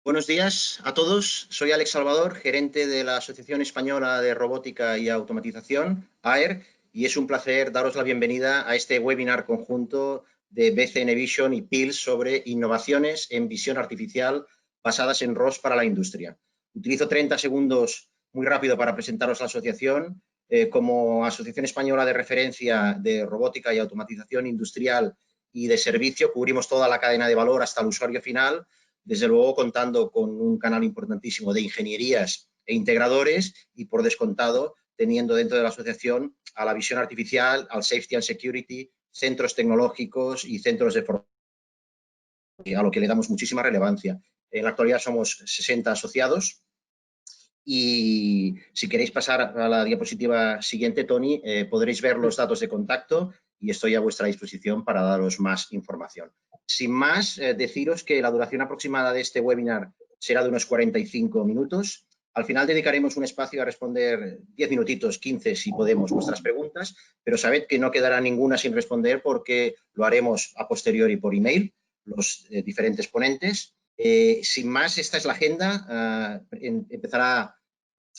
Buenos días a todos. Soy Alex Salvador, gerente de la Asociación Española de Robótica y Automatización, AER, y es un placer daros la bienvenida a este webinar conjunto de BCN Vision y PILS sobre innovaciones en visión artificial basadas en ROS para la industria. Utilizo 30 segundos muy rápido para presentaros la asociación. Como Asociación Española de Referencia de Robótica y Automatización Industrial y de Servicio, cubrimos toda la cadena de valor hasta el usuario final, desde luego contando con un canal importantísimo de ingenierías e integradores y, por descontado, teniendo dentro de la asociación a la visión artificial, al safety and security, centros tecnológicos y centros de formación, a lo que le damos muchísima relevancia. En la actualidad somos 60 asociados y si queréis pasar a la diapositiva siguiente, Tony, podréis ver los datos de contacto y estoy a vuestra disposición para daros más información. Sin más, deciros que la duración aproximada de este webinar será de unos 45 minutos. Al final dedicaremos un espacio a responder 10 minutitos, 15 si podemos, vuestras preguntas, pero sabed que no quedará ninguna sin responder porque lo haremos a posteriori por email, los diferentes ponentes. Sin más, esta es la agenda. Empezará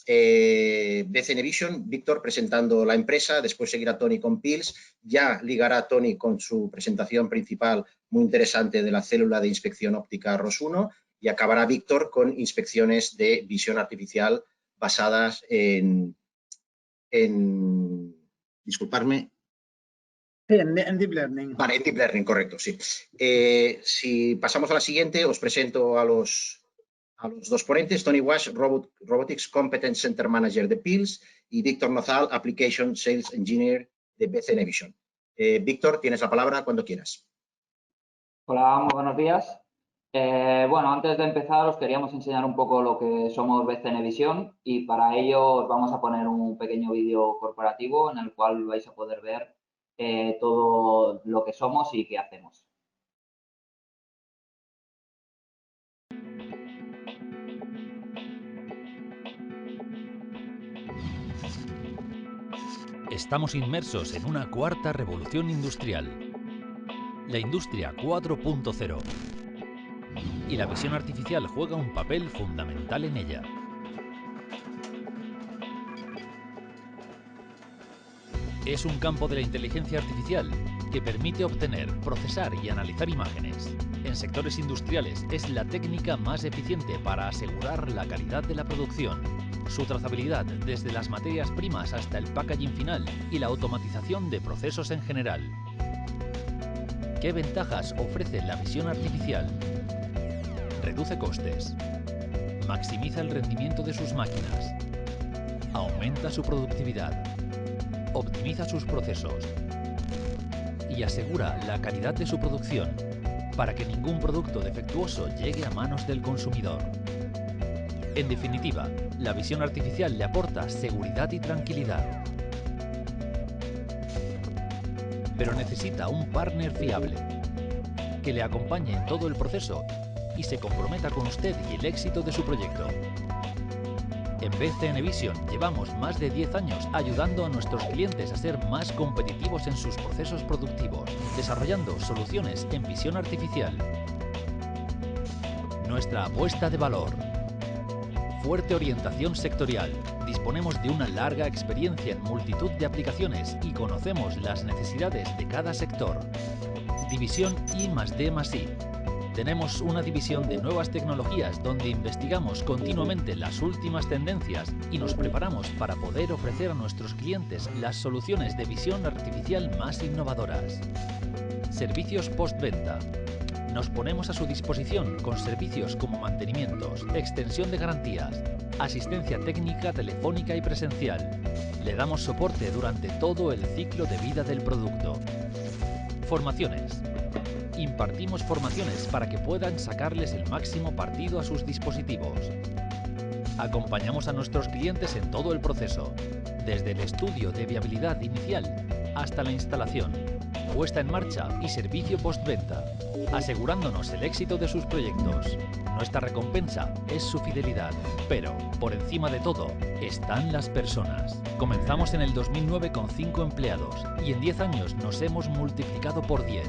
BCN Vision, Víctor presentando la empresa, después seguirá Tony con PILS, ya ligará Tony con su presentación principal muy interesante de la célula de inspección óptica ROS1 y acabará Víctor con inspecciones de visión artificial basadas disculparme. Sí, en Deep Learning. Vale, en Deep Learning, correcto, sí. Si pasamos a la siguiente, os presento a los dos ponentes, Tony Wash, Robotics Competence Center Manager de PILS, y Víctor Nozal, Application Sales Engineer de BCN Vision. Víctor, tienes la palabra cuando quieras. Hola, muy buenos días. Bueno, antes de empezar os queríamos enseñar un poco lo que somos BCN Vision y para ello os vamos a poner un pequeño vídeo corporativo en el cual vais a poder ver todo lo que somos y qué hacemos. Estamos inmersos en una cuarta revolución industrial, la industria 4.0, y la visión artificial juega un papel fundamental en ella. Es un campo de la inteligencia artificial que permite obtener, procesar y analizar imágenes. En sectores industriales es la técnica más eficiente para asegurar la calidad de la producción, su trazabilidad desde las materias primas hasta el packaging final y la automatización de procesos en general. ¿Qué ventajas ofrece la visión artificial? Reduce costes, maximiza el rendimiento de sus máquinas, aumenta su productividad, optimiza sus procesos y asegura la calidad de su producción para que ningún producto defectuoso llegue a manos del consumidor. En definitiva, la visión artificial le aporta seguridad y tranquilidad. Pero necesita un partner fiable, que le acompañe en todo el proceso y se comprometa con usted y el éxito de su proyecto. En BCN Vision llevamos más de 10 años ayudando a nuestros clientes a ser más competitivos en sus procesos productivos, desarrollando soluciones en visión artificial. Nuestra apuesta de valor. Fuerte orientación sectorial. Disponemos de una larga experiencia en multitud de aplicaciones y conocemos las necesidades de cada sector. División I+D+I. Tenemos una división de nuevas tecnologías donde investigamos continuamente las últimas tendencias y nos preparamos para poder ofrecer a nuestros clientes las soluciones de visión artificial más innovadoras. Servicios postventa. Nos ponemos a su disposición con servicios como mantenimientos, extensión de garantías, asistencia técnica telefónica y presencial. Le damos soporte durante todo el ciclo de vida del producto. Formaciones. Impartimos formaciones para que puedan sacarles el máximo partido a sus dispositivos. Acompañamos a nuestros clientes en todo el proceso, desde el estudio de viabilidad inicial hasta la instalación, puesta en marcha y servicio postventa, asegurándonos el éxito de sus proyectos. Nuestra recompensa es su fidelidad, pero, por encima de todo, están las personas. Comenzamos en el 2009 con 5 empleados y en 10 años nos hemos multiplicado por 10.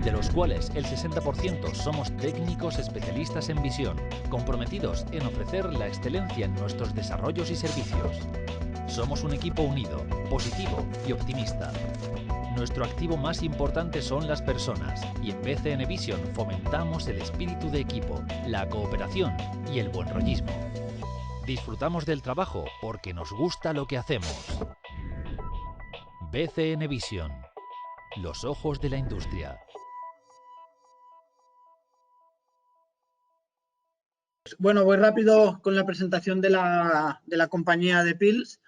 de los cuales el 60% somos técnicos especialistas en visión, comprometidos en ofrecer la excelencia en nuestros desarrollos y servicios. Somos un equipo unido, positivo y optimista. Nuestro activo más importante son las personas y en BCN Vision fomentamos el espíritu de equipo, la cooperación y el buen rollismo. Disfrutamos del trabajo porque nos gusta lo que hacemos. BCN Vision. Los ojos de la industria. Bueno, voy rápido con la presentación de la compañía de Pils.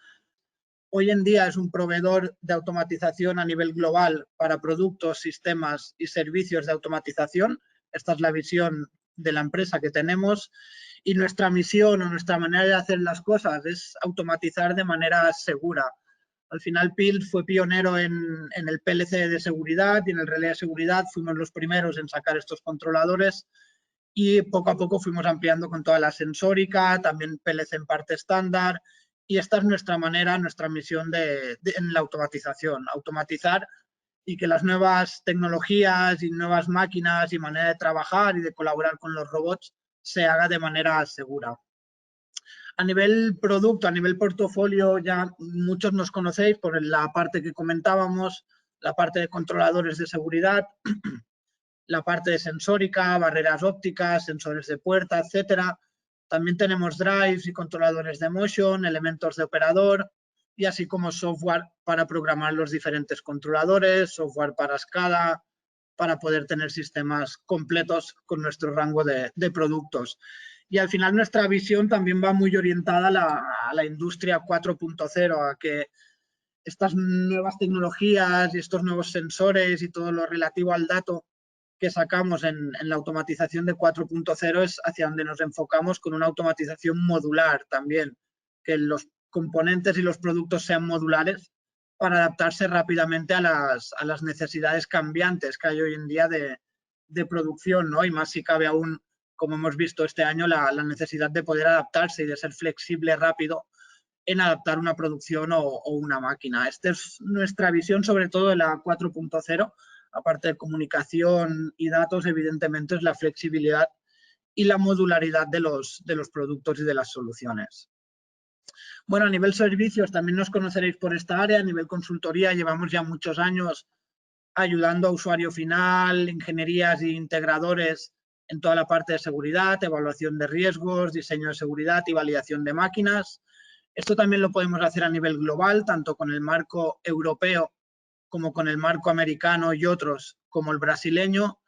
Hoy en día es un proveedor de automatización a nivel global para productos, sistemas y servicios de automatización. Esta es la visión de la empresa que tenemos y nuestra misión o nuestra manera de hacer las cosas es automatizar de manera segura. Al final, Pils fue pionero en el PLC de seguridad y en el relé de seguridad. Fuimos los primeros en sacar estos controladores y poco a poco fuimos ampliando con toda la sensórica, también PLC en parte estándar. Y esta es nuestra manera, nuestra misión en la automatización. Automatizar y que las nuevas tecnologías y nuevas máquinas y manera de trabajar y de colaborar con los robots se haga de manera segura. A nivel producto, a nivel portafolio, ya muchos nos conocéis por la parte que comentábamos, la parte de controladores de seguridad, la parte de sensórica, barreras ópticas, sensores de puerta, etcétera. También tenemos drives y controladores de motion, elementos de operador y así como software para programar los diferentes controladores, software para SCADA, para poder tener sistemas completos con nuestro rango de productos. Y al final nuestra visión también va muy orientada a la industria 4.0, a que estas nuevas tecnologías y estos nuevos sensores y todo lo relativo al dato que sacamos en la automatización de 4.0 es hacia donde nos enfocamos con una automatización modular también, que los componentes y los productos sean modulares para adaptarse rápidamente a las necesidades cambiantes que hay hoy en día de producción, ¿no? Y más si cabe aún, como hemos visto este año, la necesidad de poder adaptarse y de ser flexible rápido en adaptar una producción o una máquina. Esta es nuestra visión sobre todo de la 4.0. Aparte de comunicación y datos, evidentemente es la flexibilidad y la modularidad de los productos y de las soluciones. Bueno, a nivel servicios también nos conoceréis por esta área. A nivel consultoría llevamos ya muchos años ayudando a usuario final, ingenierías e integradores en toda la parte de seguridad, evaluación de riesgos, diseño de seguridad y validación de máquinas. Esto también lo podemos hacer a nivel global, tanto con el marco europeo como con el marco americano y otros como el brasileño.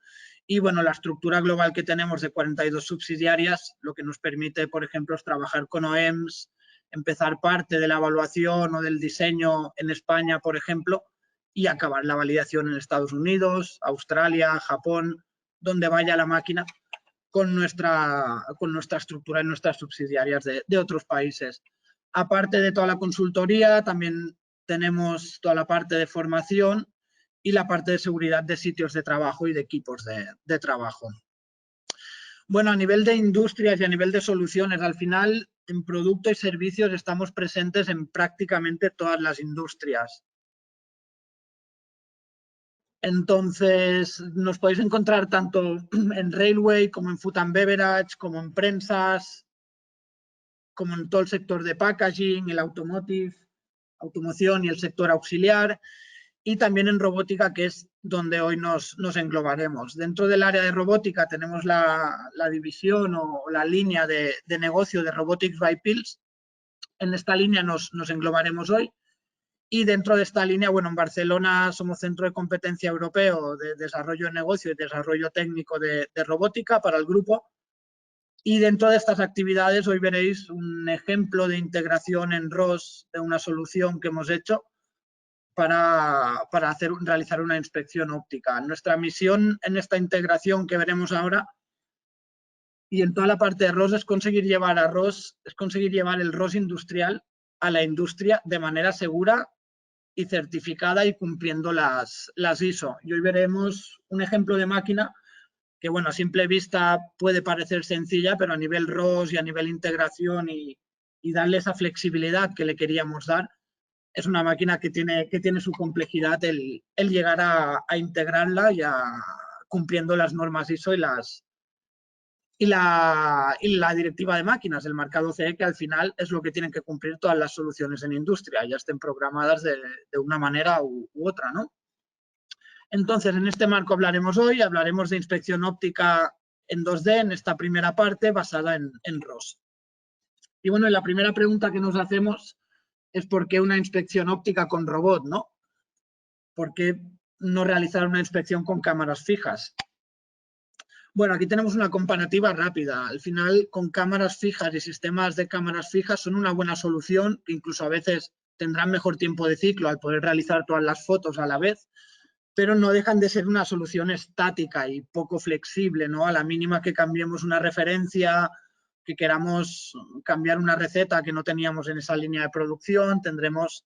Y bueno, la estructura global que tenemos de 42 subsidiarias, lo que nos permite, por ejemplo, es trabajar con OEMs, empezar parte de la evaluación o del diseño en España, por ejemplo, y acabar la validación en Estados Unidos, Australia, Japón, donde vaya la máquina con nuestra estructura y nuestras subsidiarias de otros países. Aparte de toda la consultoría, también tenemos toda la parte de formación y la parte de seguridad de sitios de trabajo y de equipos de trabajo. Bueno, a nivel de industrias y a nivel de soluciones, al final en producto y servicios estamos presentes en prácticamente todas las industrias. Entonces, nos podéis encontrar tanto en Railway como en Food and Beverage, como en prensas, como en todo el sector de packaging, el automotive, automoción y el sector auxiliar, y también en robótica, que es donde hoy nos englobaremos. Dentro del área de robótica tenemos la división o la línea de negocio de Robotics by Pils. En esta línea nos englobaremos hoy. Y dentro de esta línea, bueno, en Barcelona somos centro de competencia europeo de desarrollo de negocio y desarrollo técnico de robótica para el grupo. Y dentro de estas actividades hoy veréis un ejemplo de integración en ROS de una solución que hemos hecho para realizar una inspección óptica. Nuestra misión en esta integración que veremos ahora y en toda la parte de ROS es conseguir llevar el ROS industrial a la industria de manera segura y certificada y cumpliendo las ISO. Y hoy veremos un ejemplo de máquina que, bueno, a simple vista puede parecer sencilla, pero a nivel ROS y a nivel integración y darle esa flexibilidad que le queríamos dar, es una máquina que tiene su complejidad el llegar a integrarla y a cumpliendo las normas ISO y la directiva de máquinas, el marcado CE, que al final es lo que tienen que cumplir todas las soluciones en industria, ya estén programadas de una manera u otra, ¿no? Entonces, en este marco hablaremos de inspección óptica en 2D, en esta primera parte, basada en ROS. Y bueno, la primera pregunta que nos hacemos es ¿por qué una inspección óptica con robot, no? ¿Por qué no realizar una inspección con cámaras fijas? Bueno, aquí tenemos una comparativa rápida. Al final, con cámaras fijas y sistemas de cámaras fijas son una buena solución, que incluso a veces tendrán mejor tiempo de ciclo al poder realizar todas las fotos a la vez, pero no dejan de ser una solución estática y poco flexible, ¿no? A la mínima que cambiemos una referencia, que queramos cambiar una receta que no teníamos en esa línea de producción, tendremos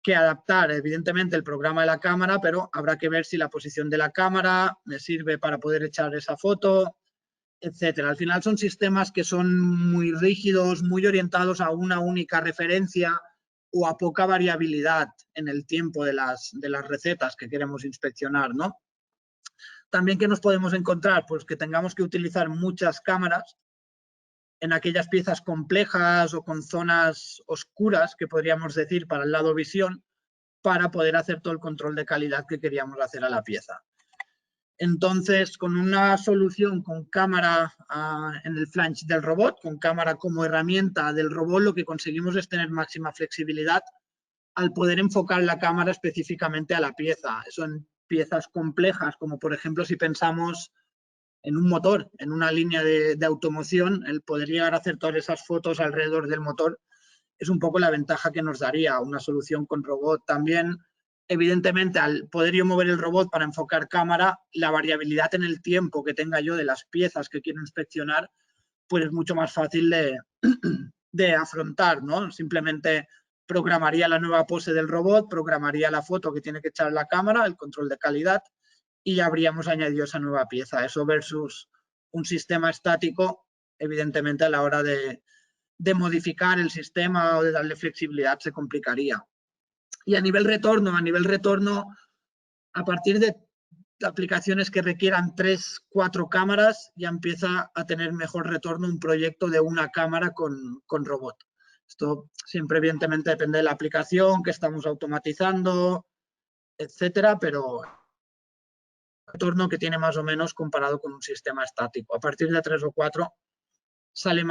que adaptar, evidentemente, el programa de la cámara, pero habrá que ver si la posición de la cámara me sirve para poder echar esa foto, etcétera. Al final son sistemas que son muy rígidos, muy orientados a una única referencia o a poca variabilidad en el tiempo de las recetas que queremos inspeccionar, ¿no? También, ¿qué nos podemos encontrar? Pues que tengamos que utilizar muchas cámaras en aquellas piezas complejas o con zonas oscuras, que podríamos decir, para el lado visión, para poder hacer todo el control de calidad que queríamos hacer a la pieza. Entonces, con una solución con cámara en el flange del robot, con cámara como herramienta del robot, lo que conseguimos es tener máxima flexibilidad al poder enfocar la cámara específicamente a la pieza. Son piezas complejas, como por ejemplo si pensamos en un motor, en una línea de automoción, el poder llegar a hacer todas esas fotos alrededor del motor es un poco la ventaja que nos daría una solución con robot. También, evidentemente, al poder yo mover el robot para enfocar cámara, la variabilidad en el tiempo que tenga yo de las piezas que quiero inspeccionar, pues es mucho más fácil de afrontar, ¿no? Simplemente programaría la nueva pose del robot, programaría la foto que tiene que echar la cámara, el control de calidad, y ya habríamos añadido esa nueva pieza. Eso versus un sistema estático, evidentemente a la hora de modificar el sistema o de darle flexibilidad se complicaría. Y a nivel retorno, a partir de aplicaciones que requieran 3, 4 cámaras, ya empieza a tener mejor retorno un proyecto de una cámara con robot. Esto siempre, evidentemente, depende de la aplicación que estamos automatizando, etcétera, pero el retorno que tiene más o menos comparado con un sistema estático. A partir de 3 o 4 sale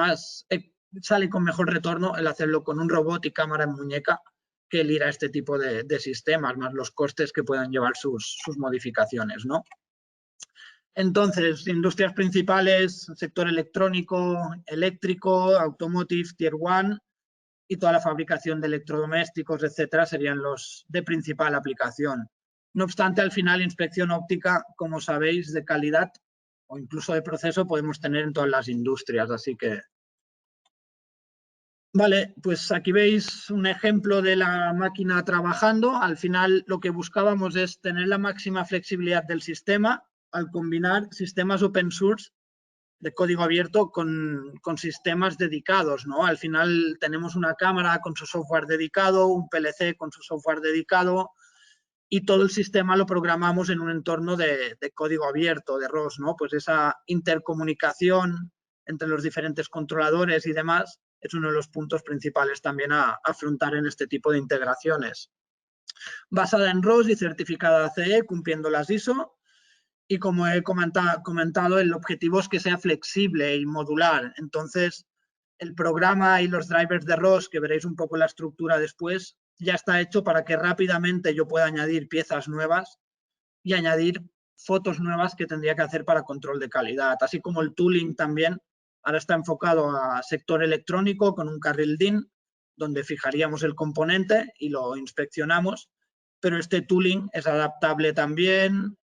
con mejor retorno el hacerlo con un robot y cámara en muñeca que el ir a este tipo de sistemas, más los costes que puedan llevar sus modificaciones, ¿no? Entonces, industrias principales, sector electrónico, eléctrico, automotive, tier 1 y toda la fabricación de electrodomésticos, etcétera, serían los de principal aplicación. No obstante, al final, inspección óptica, como sabéis, de calidad o incluso de proceso podemos tener en todas las industrias, así que... Vale, pues aquí veis un ejemplo de la máquina trabajando. Al final lo que buscábamos es tener la máxima flexibilidad del sistema al combinar sistemas open source de código abierto con sistemas dedicados, ¿no? Al final tenemos una cámara con su software dedicado, un PLC con su software dedicado y todo el sistema lo programamos en un entorno de código abierto, de ROS, ¿no? Pues esa intercomunicación entre los diferentes controladores y demás es uno de los puntos principales también a afrontar en este tipo de integraciones. Basada en ROS y certificada CE, cumpliendo las ISO. Y como he comentado, el objetivo es que sea flexible y modular. Entonces, el programa y los drivers de ROS, que veréis un poco la estructura después, ya está hecho para que rápidamente yo pueda añadir piezas nuevas y añadir fotos nuevas que tendría que hacer para control de calidad. Así como el tooling también ahora está enfocado a sector electrónico con un carril DIN, donde fijaríamos el componente y lo inspeccionamos, pero este tooling es adaptable también,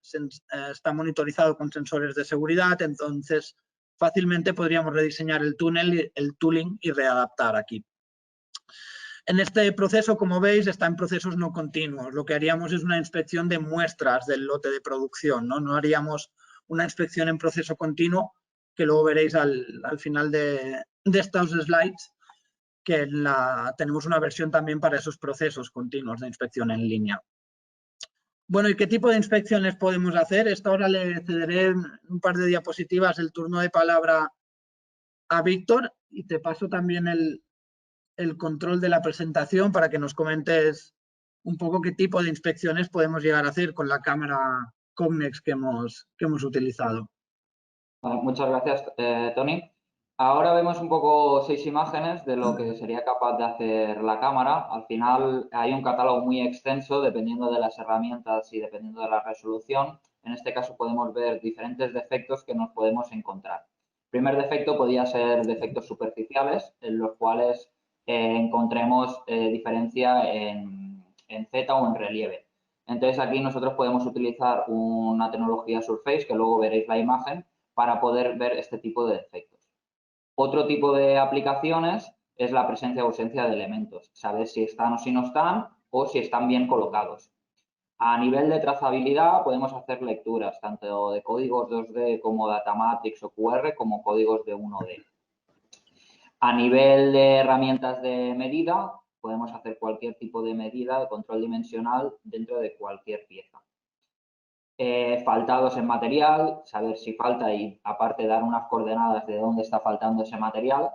está monitorizado con sensores de seguridad, entonces fácilmente podríamos rediseñar el tooling y readaptar aquí. En este proceso, como veis, está en procesos no continuos. Lo que haríamos es una inspección de muestras del lote de producción, ¿no? No haríamos una inspección en proceso continuo, que luego veréis al final de estos slides, que tenemos una versión también para esos procesos continuos de inspección en línea. Bueno, ¿y qué tipo de inspecciones podemos hacer? Esta hora le cederé en un par de diapositivas el turno de palabra a Víctor y te paso también el control de la presentación para que nos comentes un poco qué tipo de inspecciones podemos llegar a hacer con la cámara Cognex que hemos utilizado. Vale, muchas gracias, Tony. Ahora vemos un poco 6 imágenes de lo que sería capaz de hacer la cámara. Al final hay un catálogo muy extenso dependiendo de las herramientas y dependiendo de la resolución. En este caso podemos ver diferentes defectos que nos podemos encontrar. El primer defecto podría ser defectos superficiales, en los cuales encontremos diferencia en Z o en relieve. Entonces aquí nosotros podemos utilizar una tecnología Surface, que luego veréis la imagen, para poder ver este tipo de defectos. Otro tipo de aplicaciones es la presencia o ausencia de elementos, saber si están o si no están o si están bien colocados. A nivel de trazabilidad podemos hacer lecturas tanto de códigos 2D como Datamatrix o QR como códigos de 1D. A nivel de herramientas de medida podemos hacer cualquier tipo de medida de control dimensional dentro de cualquier pieza. Faltados en material, saber si falta y aparte dar unas coordenadas de dónde está faltando ese material.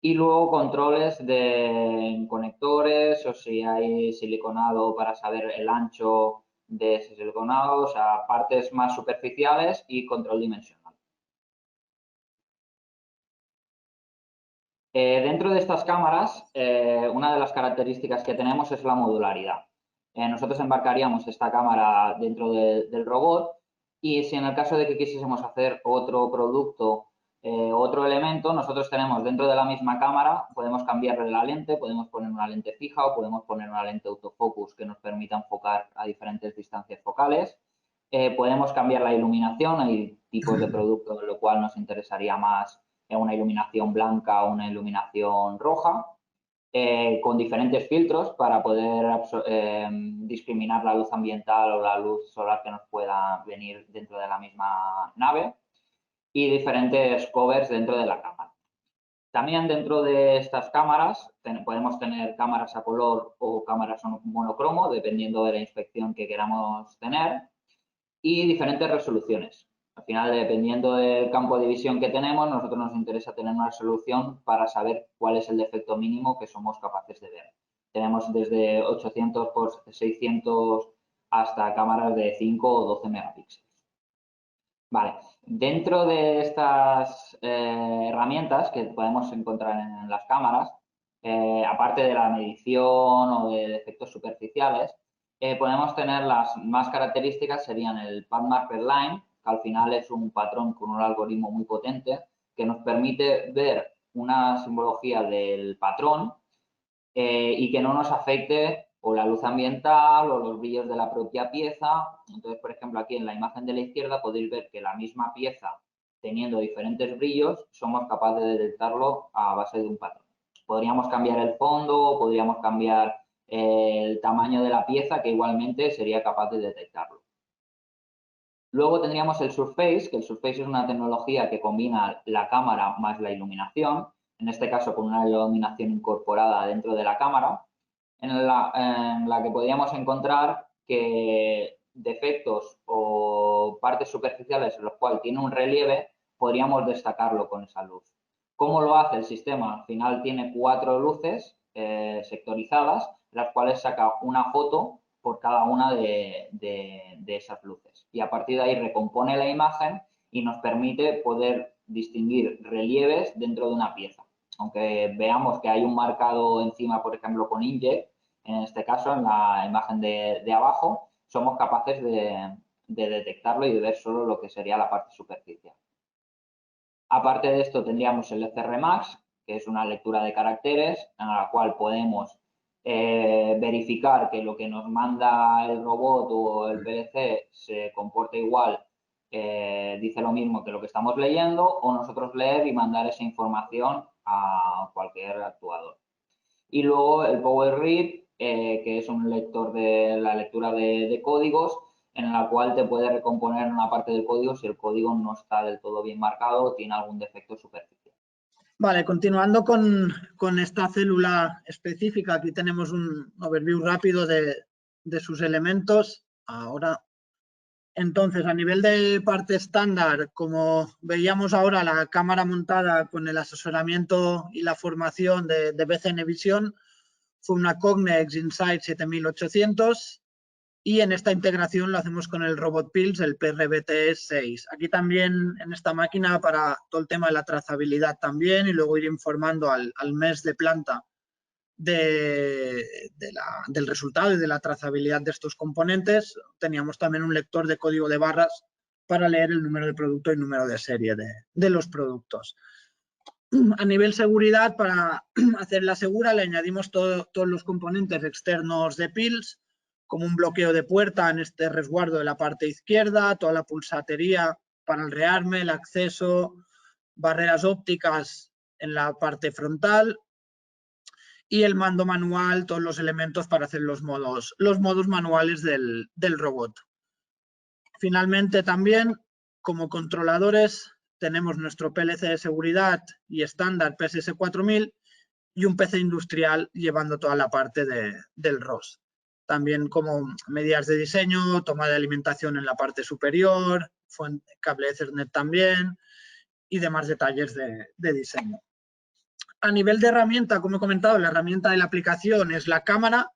Y luego controles de conectores o si hay siliconado para saber el ancho de ese siliconado, o sea, partes más superficiales y control dimensional. Dentro de estas cámaras, una de las características que tenemos es la modularidad. Nosotros embarcaríamos esta cámara dentro del robot y si en el caso de que quisiésemos hacer otro producto, otro elemento, nosotros tenemos dentro de la misma cámara, podemos cambiarle la lente, podemos poner una lente fija o podemos poner una lente autofocus que nos permita enfocar a diferentes distancias focales. Podemos cambiar la iluminación, hay tipos de producto en lo cual nos interesaría más una iluminación blanca o una iluminación roja. Con diferentes filtros para poder discriminar la luz ambiental o la luz solar que nos pueda venir dentro de la misma nave y diferentes covers dentro de la cámara. También dentro de estas cámaras podemos tener cámaras a color o cámaras monocromo dependiendo de la inspección que queramos tener y diferentes resoluciones. Al final, dependiendo del campo de visión que tenemos, nosotros nos interesa tener una resolución para saber cuál es el defecto mínimo que somos capaces de ver. Tenemos desde 800 por 600 hasta cámaras de 5 o 12 megapíxeles. Vale, dentro de estas herramientas que podemos encontrar en las cámaras, aparte de la medición o de defectos superficiales, podemos tener las más características, serían el PathMark per Line, que al final es un patrón con un algoritmo muy potente que nos permite ver una simbología del patrón y que no nos afecte o la luz ambiental o los brillos de la propia pieza. Entonces, por ejemplo, aquí en la imagen de la izquierda podéis ver que la misma pieza, teniendo diferentes brillos, somos capaces de detectarlo a base de un patrón. Podríamos cambiar el fondo, podríamos cambiar el tamaño de la pieza, que igualmente sería capaz de detectarlo. Luego tendríamos el Surface, que el Surface es una tecnología que combina la cámara más la iluminación, en este caso con una iluminación incorporada dentro de la cámara, en la que podríamos encontrar que defectos o partes superficiales en los cuales tiene un relieve, podríamos destacarlo con esa luz. ¿Cómo lo hace el sistema? Al final tiene 4 luces sectorizadas, las cuales saca una foto por cada una de esas luces. Y a partir de ahí recompone la imagen y nos permite poder distinguir relieves dentro de una pieza. Aunque veamos que hay un marcado encima, por ejemplo, con Inject, en este caso, en la imagen de abajo, somos capaces de detectarlo y de ver solo lo que sería la parte superficial. Aparte de esto, tendríamos el ECR Max, que es una lectura de caracteres, en la cual podemos verificar que lo que nos manda el robot o el PLC se comporta igual, dice lo mismo que lo que estamos leyendo, o nosotros leer y mandar esa información a cualquier actuador. Y luego el Power Read, que es un lector de la lectura de códigos, en la cual te puede recomponer una parte del código si el código no está del todo bien marcado o tiene algún defecto superficial. Vale, continuando con esta célula específica, aquí tenemos un overview rápido de sus elementos. Ahora. Entonces, a nivel de parte estándar, como veíamos ahora, la cámara montada con el asesoramiento y la formación de BCN Vision fue una Cognex Insight 7800 y en esta integración lo hacemos con el Robot Pills, el PRBTS 6. Aquí también en esta máquina para todo el tema de la trazabilidad también y luego ir informando al mes de planta del resultado y de la trazabilidad de estos componentes. Teníamos también un lector de código de barras para leer el número de producto y número de serie de los productos. A nivel seguridad, para hacerla segura, le añadimos todos los componentes externos de Pills, como un bloqueo de puerta en este resguardo de la parte izquierda, toda la pulsatería para el rearme, el acceso, barreras ópticas en la parte frontal, y el mando manual, todos los elementos para hacer los modos manuales del robot. Finalmente también, como controladores, tenemos nuestro PLC de seguridad y estándar PSS4000 y un PC industrial llevando toda la parte del ROS. También como medidas de diseño, toma de alimentación en la parte superior, cable Ethernet también y demás detalles de diseño. A nivel de herramienta, como he comentado, la herramienta de la aplicación es la cámara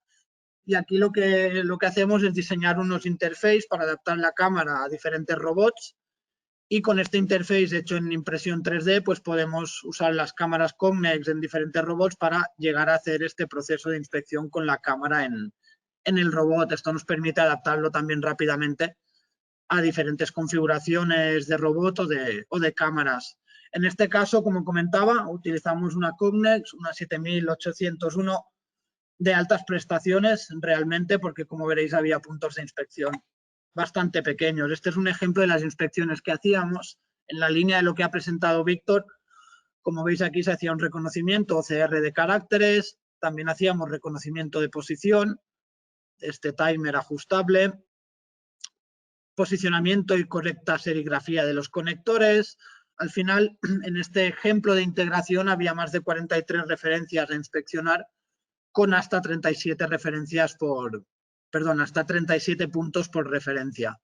y aquí lo que hacemos es diseñar unos interfaces para adaptar la cámara a diferentes robots y con este interface hecho en impresión 3D pues podemos usar las cámaras Cognex en diferentes robots para llegar a hacer este proceso de inspección con la cámara en el robot. Esto nos permite adaptarlo también rápidamente a diferentes configuraciones de robot o de cámaras. En este caso, como comentaba, utilizamos una Cognex, una 7801 de altas prestaciones realmente porque, como veréis, había puntos de inspección bastante pequeños. Este es un ejemplo de las inspecciones que hacíamos en la línea de lo que ha presentado Víctor. Como veis aquí se hacía un reconocimiento OCR de caracteres, también hacíamos reconocimiento de posición, este timer ajustable, posicionamiento y correcta serigrafía de los conectores. Al final, en este ejemplo de integración había más de 43 referencias a inspeccionar con hasta 37 hasta 37 puntos por referencia.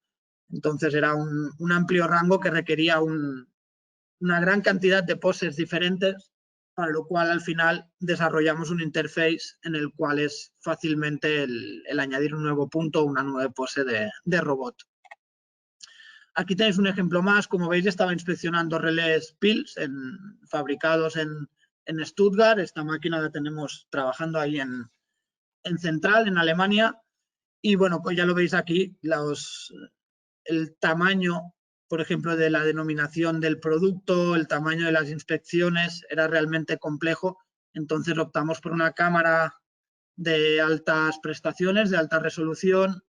Entonces era un amplio rango que requería una gran cantidad de poses diferentes, para lo cual al final desarrollamos un interface en el cual es fácilmente el añadir un nuevo punto o una nueva pose de robot. Aquí tenéis un ejemplo más. Como veis, estaba inspeccionando relés Pills fabricados en Stuttgart. Esta máquina la tenemos trabajando ahí en Central, en Alemania. Y bueno, pues ya lo veis aquí, el tamaño, por ejemplo, de la denominación del producto, el tamaño de las inspecciones era realmente complejo. Entonces optamos por una cámara de altas prestaciones, de alta resolución,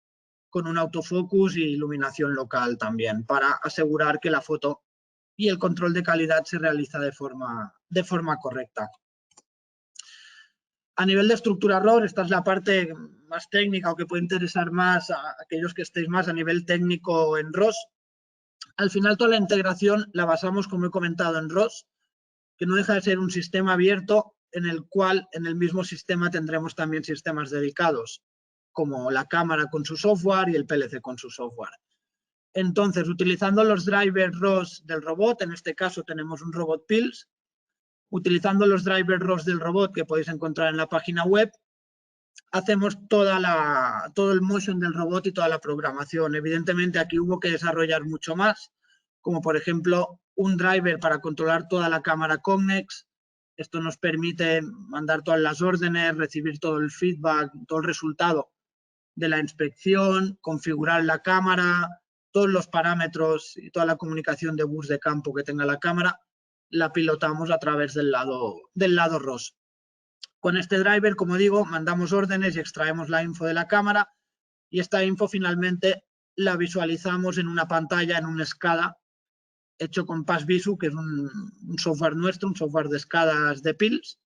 con un autofocus y iluminación local también, para asegurar que la foto y el control de calidad se realiza de forma correcta. A nivel de estructura ROR, esta es la parte más técnica o que puede interesar más a aquellos que estéis más a nivel técnico en ROS. Al final toda la integración la basamos, como he comentado, en ROS, que no deja de ser un sistema abierto en el cual en el mismo sistema tendremos también sistemas dedicados, como la cámara con su software y el PLC con su software. Entonces, utilizando los drivers ROS del robot, en este caso tenemos un Robot Pills, utilizando los drivers ROS del robot que podéis encontrar en la página web, hacemos todo el motion del robot y toda la programación. Evidentemente aquí hubo que desarrollar mucho más, como por ejemplo un driver para controlar toda la cámara Cognex. Esto nos permite mandar todas las órdenes, recibir todo el feedback, todo el resultado de la inspección, configurar la cámara, todos los parámetros y toda la comunicación de bus de campo que tenga la cámara, la pilotamos a través del lado ROS. Con este driver, como digo, mandamos órdenes y extraemos la info de la cámara y esta info finalmente la visualizamos en una pantalla, en un SCADA hecho con PassVisu, que es un software nuestro, un software de SCADAs de Pills,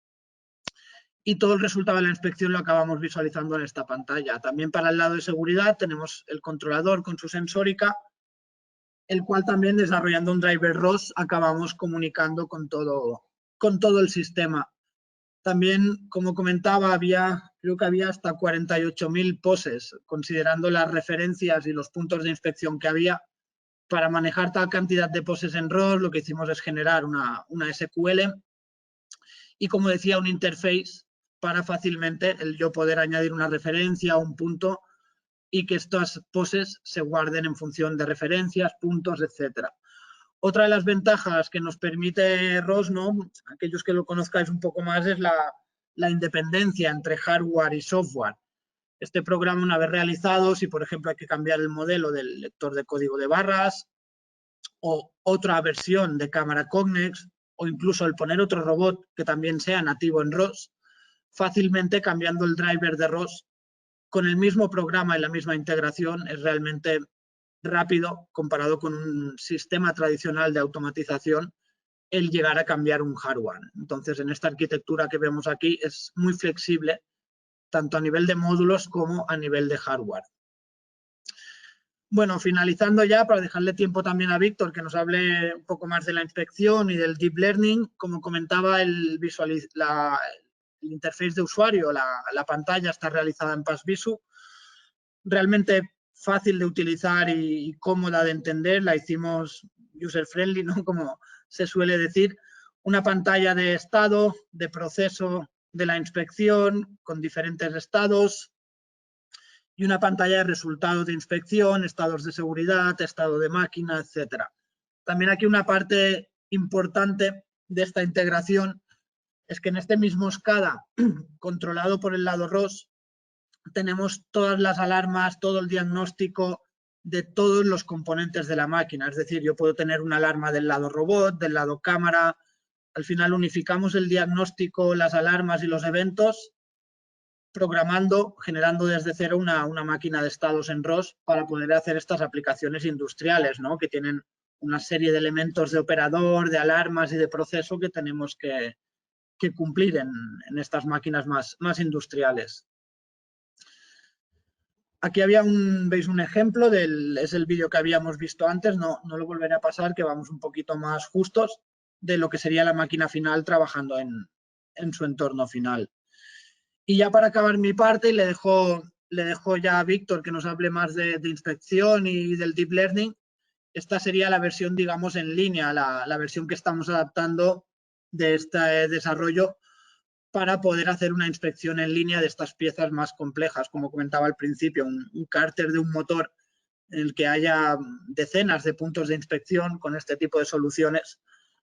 y todo el resultado de la inspección lo acabamos visualizando en esta pantalla. También para el lado de seguridad tenemos el controlador con su sensórica, el cual también desarrollando un driver ROS acabamos comunicando con todo el sistema. También, como comentaba, creo que había hasta 48.000 poses, considerando las referencias y los puntos de inspección que había. Para manejar tal cantidad de poses en ROS, lo que hicimos es generar una SQL y, como decía, un interface para fácilmente yo poder añadir una referencia o un punto y que estas poses se guarden en función de referencias, puntos, etcétera. Otra de las ventajas que nos permite ROS, ¿no? Aquellos que lo conozcáis un poco más, es la independencia entre hardware y software. Este programa, una vez realizado, si por ejemplo hay que cambiar el modelo del lector de código de barras o otra versión de cámara Cognex o incluso el poner otro robot que también sea nativo en ROS, fácilmente cambiando el driver de ROS con el mismo programa y la misma integración es realmente rápido comparado con un sistema tradicional de automatización el llegar a cambiar un hardware. Entonces, en esta arquitectura que vemos aquí es muy flexible, tanto a nivel de módulos como a nivel de hardware. Bueno, finalizando ya, para dejarle tiempo también a Víctor, que nos hable un poco más de la inspección y del deep learning. Como comentaba, el interface de usuario, la pantalla está realizada en PassVisu. Realmente fácil de utilizar y cómoda de entender, la hicimos user-friendly, ¿no? Como se suele decir. Una pantalla de estado, de proceso de la inspección con diferentes estados y una pantalla de resultados de inspección, estados de seguridad, estado de máquina, etc. También aquí una parte importante de esta integración es que en este mismo SCADA, controlado por el lado ROS, tenemos todas las alarmas, todo el diagnóstico de todos los componentes de la máquina. Es decir, yo puedo tener una alarma del lado robot, del lado cámara. Al final unificamos el diagnóstico, las alarmas y los eventos, programando, generando desde cero una máquina de estados en ROS para poder hacer estas aplicaciones industriales, ¿no? Que tienen una serie de elementos de operador, de alarmas y de proceso que tenemos que cumplir en estas máquinas más industriales. Aquí veis un ejemplo, es el vídeo que habíamos visto antes, no lo volveré a pasar, que vamos un poquito más justos de lo que sería la máquina final trabajando en su entorno final. Y ya para acabar mi parte, le dejo ya a Víctor que nos hable más de inspección y del deep learning. Esta sería la versión, digamos, en línea, la versión que estamos adaptando de este desarrollo para poder hacer una inspección en línea de estas piezas más complejas. Como comentaba al principio, un cárter de un motor en el que haya decenas de puntos de inspección con este tipo de soluciones,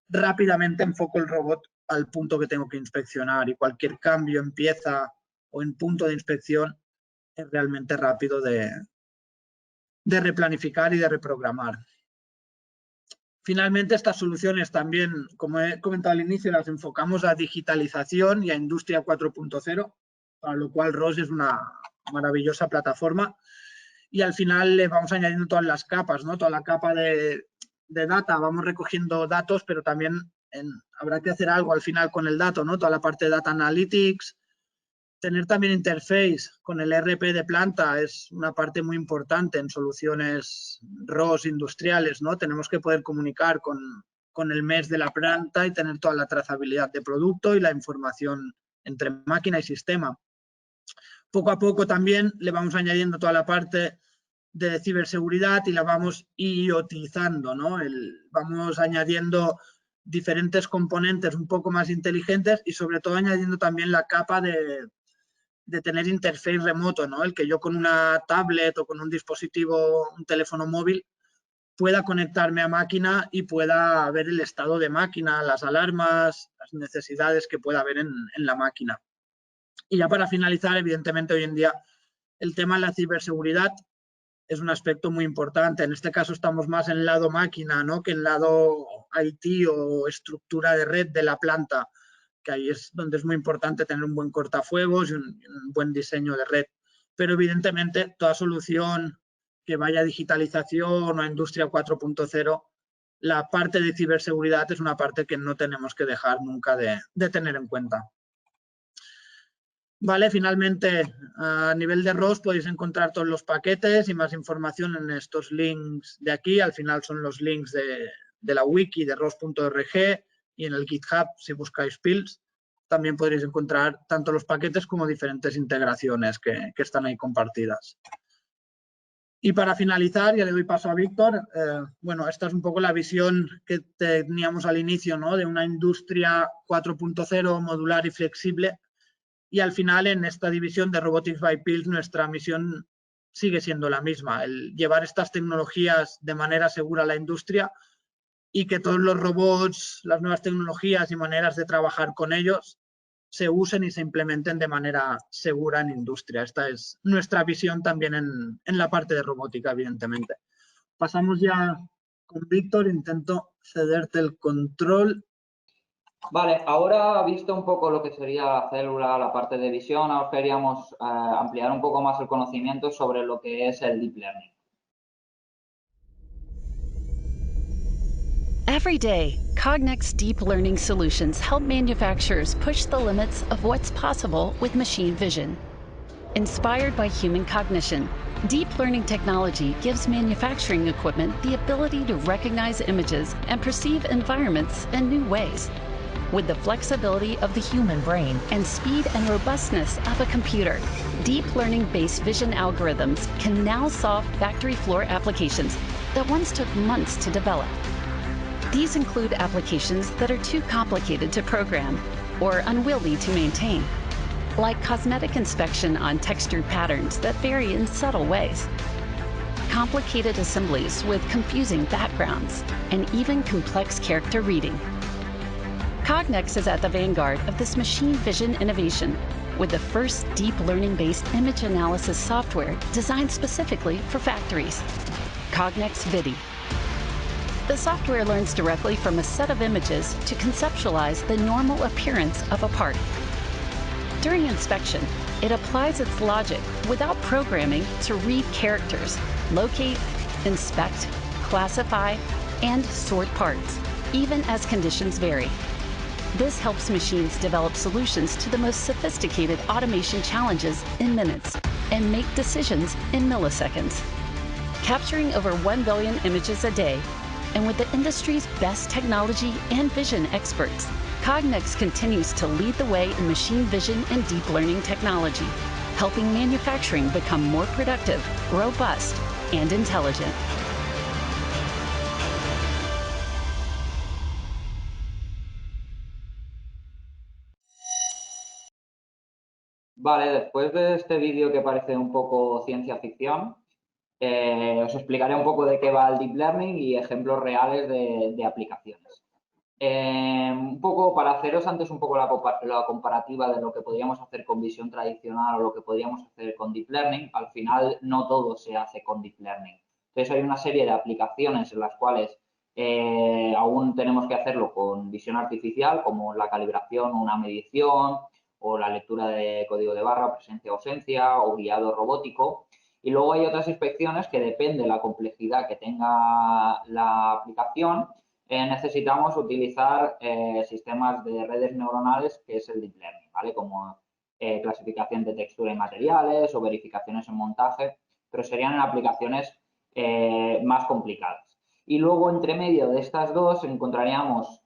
rápidamente enfoco el robot al punto que tengo que inspeccionar y cualquier cambio en pieza o en punto de inspección es realmente rápido de replanificar y de reprogramar. Finalmente, estas soluciones también, como he comentado al inicio, las enfocamos a digitalización y a industria 4.0, para lo cual ROS es una maravillosa plataforma. Y al final le vamos añadiendo todas las capas, ¿no? Toda la capa de data, vamos recogiendo datos, pero también habrá que hacer algo al final con el dato, ¿no? Toda la parte de data analytics. Tener también interface con el ERP de planta es una parte muy importante en soluciones ROS industriales, ¿no? Tenemos que poder comunicar con el MES de la planta y tener toda la trazabilidad de producto y la información entre máquina y sistema. Poco a poco también le vamos añadiendo toda la parte de ciberseguridad y la vamos IoTizando, ¿no? Vamos añadiendo diferentes componentes un poco más inteligentes y sobre todo añadiendo también la capa de tener interface remoto, ¿no? El que yo con una tablet o con un dispositivo, un teléfono móvil, pueda conectarme a máquina y pueda ver el estado de máquina, las alarmas, las necesidades que pueda haber en la máquina. Y ya para finalizar, evidentemente hoy en día el tema de la ciberseguridad es un aspecto muy importante. En este caso estamos más en el lado máquina, ¿no? Que en el lado IT o estructura de red de la planta, que ahí es donde es muy importante tener un buen cortafuegos y un buen diseño de red. Pero evidentemente toda solución que vaya a digitalización o a industria 4.0, la parte de ciberseguridad es una parte que no tenemos que dejar nunca de tener en cuenta. Vale, finalmente, a nivel de ROS podéis encontrar todos los paquetes y más información en estos links de aquí. Al final son los links de la wiki de ROS.org y en el GitHub si buscáis Pills. también podréis encontrar tanto los paquetes como diferentes integraciones que están ahí compartidas. Y para finalizar, ya le doy paso a Víctor. Bueno, esta es un poco la visión que teníamos al inicio, ¿no? De una industria 4.0 modular y flexible. Y al final, en esta división de Robotics by Pills, nuestra misión sigue siendo la misma, el llevar estas tecnologías de manera segura a la industria y que todos los robots, las nuevas tecnologías y maneras de trabajar con ellos se usen y se implementen de manera segura en industria. Esta es nuestra visión también en la parte de robótica, evidentemente. Pasamos ya con Víctor, intento cederte el control. Vale, ahora visto un poco lo que sería la célula, la parte de visión, ahora queríamos ampliar un poco más el conocimiento sobre lo que es el Deep Learning. Every day, Cognex deep learning solutions help manufacturers push the limits of what's possible with machine vision. Inspired by human cognition, deep learning technology gives manufacturing equipment the ability to recognize images and perceive environments in new ways. With the flexibility of the human brain and speed and robustness of a computer, deep learning-based vision algorithms can now solve factory floor applications that once took months to develop. These include applications that are too complicated to program or unwieldy to maintain, like cosmetic inspection on textured patterns that vary in subtle ways, complicated assemblies with confusing backgrounds, and even complex character reading. Cognex is at the vanguard of this machine vision innovation with the first deep learning-based image analysis software designed specifically for factories, Cognex ViDi. The software learns directly from a set of images to conceptualize the normal appearance of a part. During inspection, it applies its logic without programming to read characters, locate, inspect, classify, and sort parts, even as conditions vary. This helps machines develop solutions to the most sophisticated automation challenges in minutes and make decisions in milliseconds. Capturing over 1 billion images a day, and with the industry's best technology and vision experts, Cognex continues to lead the way in machine vision and deep learning technology, helping manufacturing become more productive, robust, and intelligent. Vale, después de este vídeo que parece un poco ciencia ficción, os explicaré un poco de qué va el Deep Learning y ejemplos reales de aplicaciones. Un poco para haceros antes un poco la comparativa de lo que podríamos hacer con visión tradicional o lo que podríamos hacer con Deep Learning, al final no todo se hace con Deep Learning. Entonces hay una serie de aplicaciones en las cuales aún tenemos que hacerlo con visión artificial, como la calibración o una medición, o la lectura de código de barra, presencia o ausencia, o guiado robótico. Y luego hay otras inspecciones que depende de la complejidad que tenga la aplicación, necesitamos utilizar sistemas de redes neuronales, que es el Deep Learning, ¿vale? Como clasificación de textura y materiales o verificaciones en montaje, pero serían en aplicaciones más complicadas. Y luego, entre medio de estas dos, encontraríamos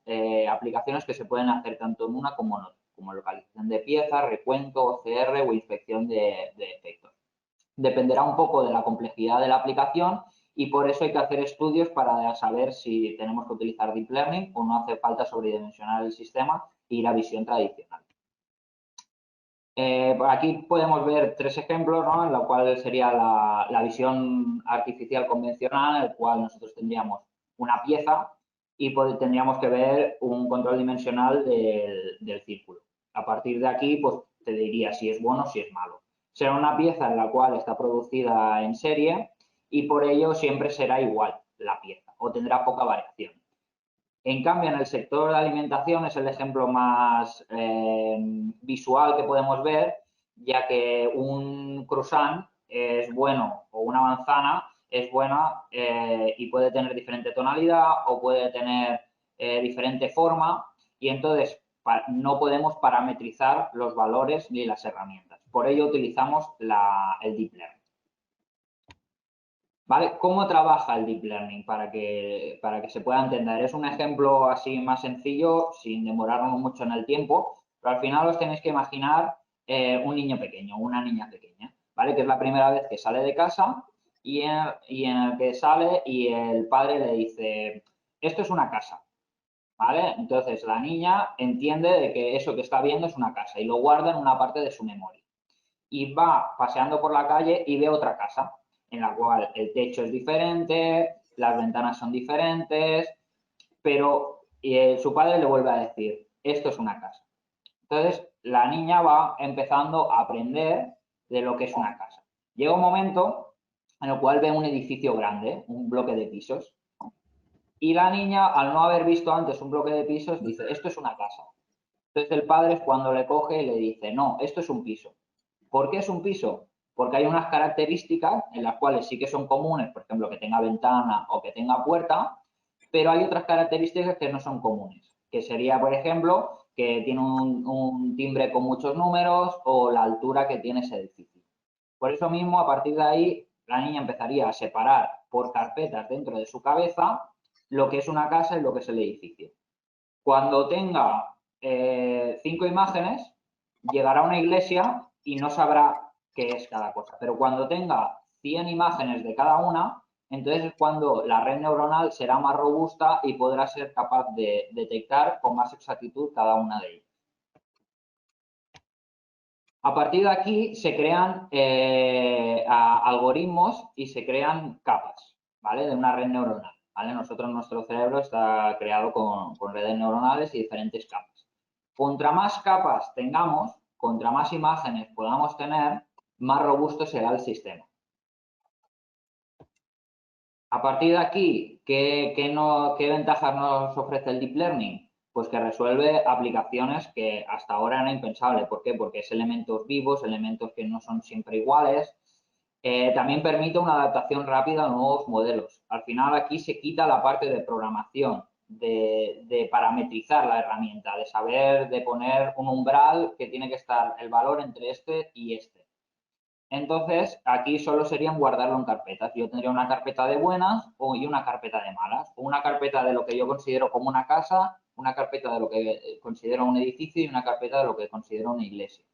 aplicaciones que se pueden hacer tanto en una como en otra, como localización de piezas, recuento, OCR o inspección de efectos. Dependerá un poco de la complejidad de la aplicación y por eso hay que hacer estudios para saber si tenemos que utilizar Deep Learning o no hace falta sobredimensionar el sistema e ir a visión tradicional. Por aquí podemos ver 3 ejemplos, ¿no? En la cual sería la visión artificial convencional, en el cual nosotros tendríamos una pieza y tendríamos que ver un control dimensional del círculo. A partir de aquí, pues te diría si es bueno o si es malo. Será una pieza en la cual está producida en serie y por ello siempre será igual la pieza o tendrá poca variación. En cambio, en el sector de alimentación es el ejemplo más visual que podemos ver, ya que un croissant es bueno o una manzana es buena y puede tener diferente tonalidad o puede tener diferente forma y entonces no podemos parametrizar los valores ni las herramientas. Por ello utilizamos el Deep Learning. ¿Vale? ¿Cómo trabaja el Deep Learning? Para que se pueda entender. Es un ejemplo así más sencillo, sin demorarnos mucho en el tiempo. pero al final os tenéis que imaginar un niño pequeño, una niña pequeña, ¿vale? Que es la primera vez que sale de casa y en el que sale y el padre le dice, esto es una casa, ¿vale? Entonces la niña entiende de que eso que está viendo es una casa y lo guarda en una parte de su memoria. Y va paseando por la calle y ve otra casa, en la cual el techo es diferente, las ventanas son diferentes, pero su padre le vuelve a decir, esto es una casa. Entonces, la niña va empezando a aprender de lo que es una casa. Llega un momento en el cual ve un edificio grande, un bloque de pisos, y la niña, al no haber visto antes un bloque de pisos, dice, esto es una casa. Entonces, el padre es cuando le coge y le dice, no, esto es un piso. ¿Por qué es un piso? Porque hay unas características en las cuales sí que son comunes, por ejemplo, que tenga ventana o que tenga puerta, pero hay otras características que no son comunes, que sería, por ejemplo, que tiene un timbre con muchos números o la altura que tiene ese edificio. Por eso mismo, a partir de ahí, la niña empezaría a separar por carpetas dentro de su cabeza lo que es una casa y lo que es el edificio. Cuando tenga 5 imágenes, llegará a una iglesia y no sabrá qué es cada cosa. Pero cuando tenga 100 imágenes de cada una, entonces es cuando la red neuronal será más robusta y podrá ser capaz de detectar con más exactitud cada una de ellas. A partir de aquí se crean algoritmos y se crean capas, ¿vale? De una red neuronal, ¿vale? Nuestro cerebro está creado con redes neuronales y diferentes capas. Contra más capas tengamos, contra más imágenes podamos tener, más robusto será el sistema. A partir de aquí, ¿qué ventajas nos ofrece el Deep Learning? Pues que resuelve aplicaciones que hasta ahora era impensable. ¿Por qué? Porque es elementos vivos, elementos que no son siempre iguales. También permite una adaptación rápida a nuevos modelos. Al final aquí se quita la parte de programación, de parametrizar la herramienta, de saber, de poner un umbral que tiene que estar el valor entre este y este. Entonces, aquí solo serían guardarlo en carpetas. Yo tendría una carpeta de buenas y una carpeta de malas. Una carpeta de lo que yo considero como una casa, una carpeta de lo que considero un edificio y una carpeta de lo que considero una iglesia.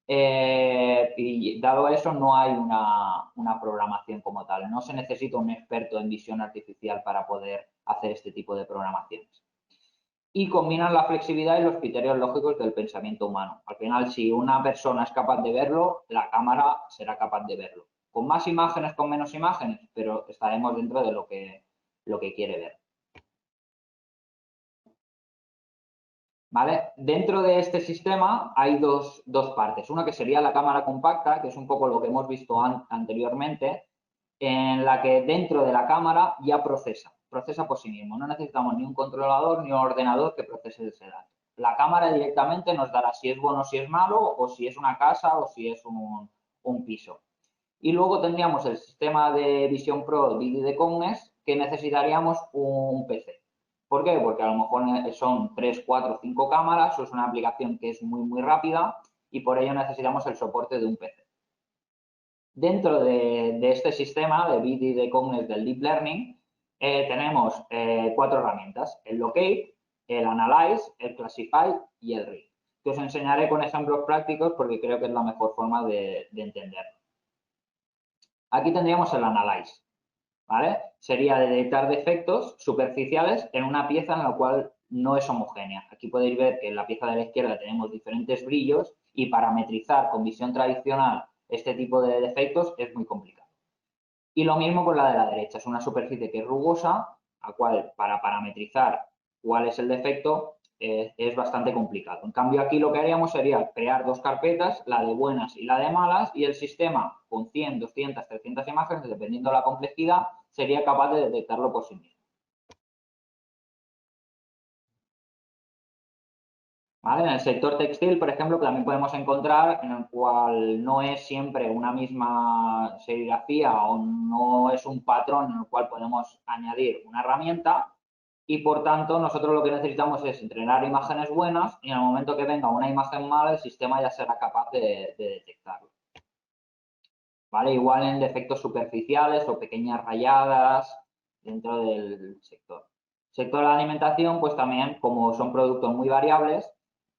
Y dado eso, no hay una programación como tal. No se necesita un experto en visión artificial para poder hacer este tipo de programaciones. Y combinan la flexibilidad y los criterios lógicos del pensamiento humano. Al final, si una persona es capaz de verlo, la cámara será capaz de verlo. Con más imágenes, con menos imágenes, pero estaremos dentro de lo que quiere ver. ¿Vale? Dentro de este sistema hay dos partes. Una que sería la cámara compacta, que es un poco lo que hemos visto anteriormente, en la que dentro de la cámara ya procesa por sí mismo. No necesitamos ni un controlador ni un ordenador que procese ese dato. La cámara directamente nos dará si es bueno o si es malo, o si es una casa o si es un piso. Y luego tendríamos el sistema de Vision Pro BD de Cognex, que necesitaríamos un PC. ¿Por qué? Porque a lo mejor son 3, 4, 5 cámaras, o es una aplicación que es muy, muy rápida y por ello necesitamos el soporte de un PC. Dentro de este sistema de BD de Cognex del Deep Learning, tenemos 4 herramientas: el Locate, el Analyze, el Classify y el Read, que os enseñaré con ejemplos prácticos porque creo que es la mejor forma de entenderlo. Aquí tendríamos el Analyze, ¿vale? Sería detectar defectos superficiales en una pieza en la cual no es homogénea. Aquí podéis ver que en la pieza de la izquierda tenemos diferentes brillos y parametrizar con visión tradicional este tipo de defectos es muy complicado. Y lo mismo con la de la derecha, es una superficie que es rugosa, a cual para parametrizar cuál es el defecto es bastante complicado. En cambio, aquí lo que haríamos sería crear 2 carpetas, la de buenas y la de malas, y el sistema con 100, 200, 300 imágenes, dependiendo de la complejidad, sería capaz de detectarlo por sí mismo. ¿Vale? En el sector textil, por ejemplo, también podemos encontrar en el cual no es siempre una misma serigrafía o no es un patrón en el cual podemos añadir una herramienta y, por tanto, nosotros lo que necesitamos es entrenar imágenes buenas y en el momento que venga una imagen mala, el sistema ya será capaz de detectarlo. ¿Vale? Igual en defectos superficiales o pequeñas rayadas dentro del sector. Sector de la alimentación, pues también, como son productos muy variables,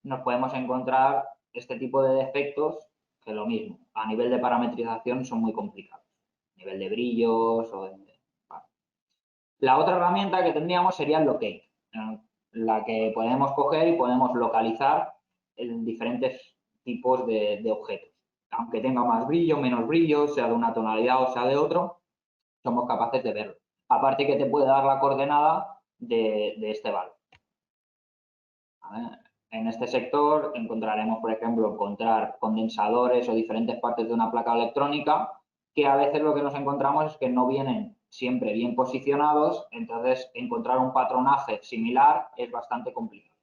nos podemos encontrar este tipo de defectos que lo mismo, a nivel de parametrización son muy complicados, a nivel de brillos o de... Vale. La otra herramienta que tendríamos sería el locate, la que podemos coger y podemos localizar en diferentes tipos de objetos. Aunque tenga más brillo, menos brillo, sea de una tonalidad o sea de otro, somos capaces de verlo. Aparte que te puede dar la coordenada de este valor. ¿Vale? En este sector encontraremos, por ejemplo, encontrar condensadores o diferentes partes de una placa electrónica que a veces lo que nos encontramos es que no vienen siempre bien posicionados, entonces encontrar un patronaje similar es bastante complicado.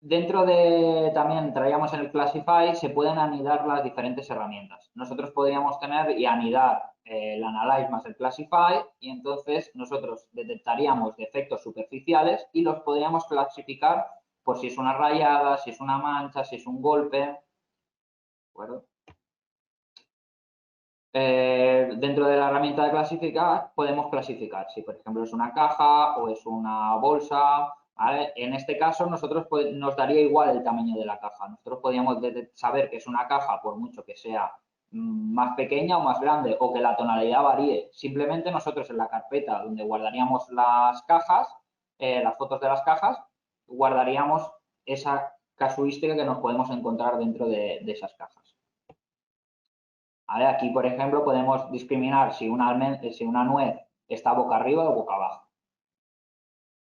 Dentro de, también traíamos en el Classify, se pueden anidar las diferentes herramientas. Nosotros podríamos tener y anidar el Analyze más el Classify y entonces nosotros detectaríamos defectos superficiales y los podríamos clasificar por si es una rayada, si es una mancha, si es un golpe. ¿De acuerdo? Dentro de la herramienta de clasificar, podemos clasificar si, por ejemplo, es una caja o es una bolsa. ¿Vale? En este caso, nosotros nos daría igual el tamaño de la caja. Nosotros podríamos saber que es una caja por mucho que sea más pequeña o más grande o que la tonalidad varíe. Simplemente nosotros en la carpeta donde guardaríamos las cajas, las fotos de las cajas, guardaríamos esa casuística que nos podemos encontrar dentro de esas cajas. ¿Vale? Aquí, por ejemplo, podemos discriminar si una nuez está boca arriba o boca abajo.